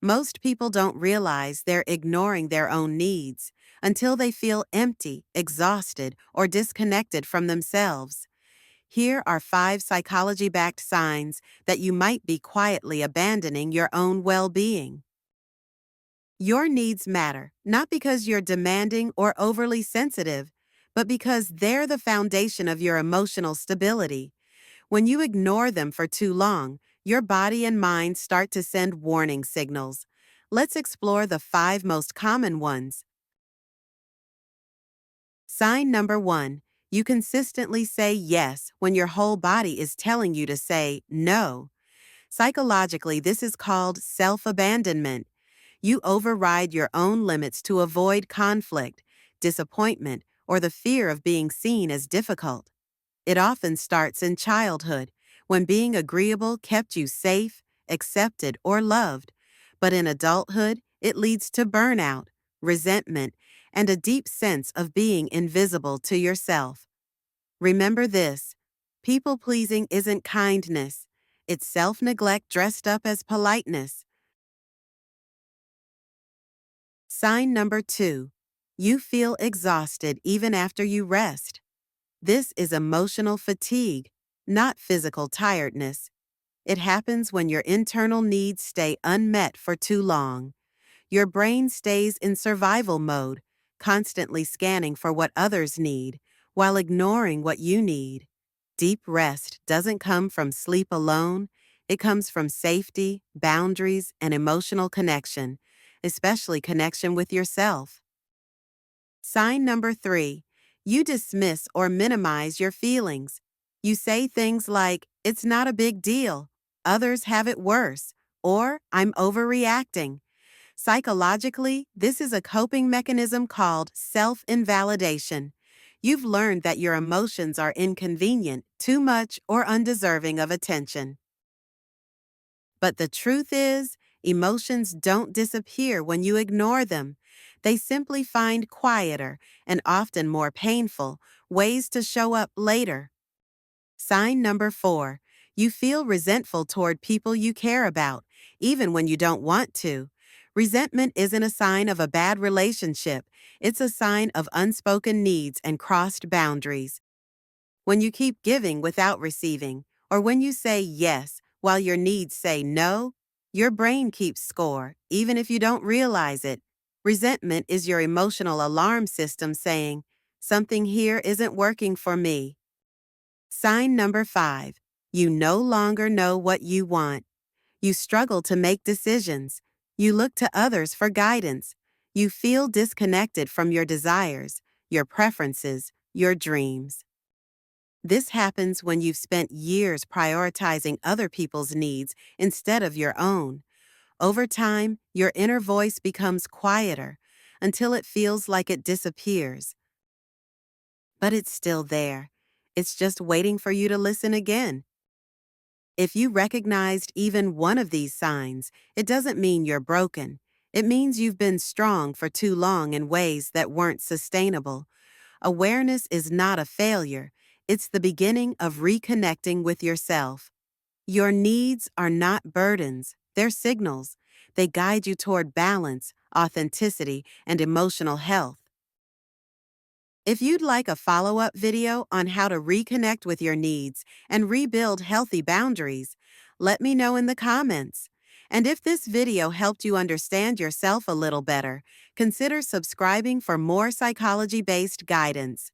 Most people don't realize they're ignoring their own needs until they feel empty, exhausted, or disconnected from themselves. Here are 5 psychology backed signs that you might be quietly abandoning your own well being. Your needs matter, not because you're demanding or overly sensitive, but because they're the foundation of your emotional stability. When you ignore them for too long, your body and mind start to send warning signals. Let's explore the 5 most common ones. Sign number 1. You consistently say yes when your whole body is telling you to say no. Psychologically, this is called self-abandonment. You override your own limits to avoid conflict, disappointment, or the fear of being seen as difficult. It often starts in childhood, when being agreeable kept you safe, accepted, or loved. But in adulthood, it leads to burnout, resentment, and a deep sense of being invisible to yourself. Remember this: people pleasing isn't kindness, it's self neglect dressed up as politeness. Sign number 2. You feel exhausted even after you rest. This is emotional fatigue, not physical tiredness. It happens when your internal needs stay unmet for too long. Your brain stays in survival mode, constantly scanning for what others need, while ignoring what you need. Deep rest doesn't come from sleep alone, it comes from safety, boundaries, and emotional connection, especially connection with yourself. Sign number 3. You dismiss or minimize your feelings. You say things like, "It's not a big deal," "Others have it worse," or "I'm overreacting." Psychologically, this is a coping mechanism called self-invalidation. You've learned that your emotions are inconvenient, too much, or undeserving of attention. But the truth is, emotions don't disappear when you ignore them. They simply find quieter, and often more painful, ways to show up later. Sign number 4. You feel resentful toward people you care about, even when you don't want to. Resentment isn't a sign of a bad relationship, it's a sign of unspoken needs and crossed boundaries. When you keep giving without receiving, or when you say yes while your needs say no, your brain keeps score, even if you don't realize it. Resentment is your emotional alarm system saying, "Something here isn't working for me." Sign number 5. You no longer know what you want. You struggle to make decisions. You look to others for guidance. You feel disconnected from your desires, your preferences, your dreams. This happens when you've spent years prioritizing other people's needs instead of your own. Over time, your inner voice becomes quieter until it feels like it disappears. But it's still there. It's just waiting for you to listen again. If you recognized even one of these signs, it doesn't mean you're broken. It means you've been strong for too long in ways that weren't sustainable. Awareness is not a failure. It's the beginning of reconnecting with yourself. Your needs are not burdens, they're signals. They guide you toward balance, authenticity, and emotional health. If you'd like a follow-up video on how to reconnect with your needs and rebuild healthy boundaries, let me know in the comments. And if this video helped you understand yourself a little better, consider subscribing for more psychology-based guidance.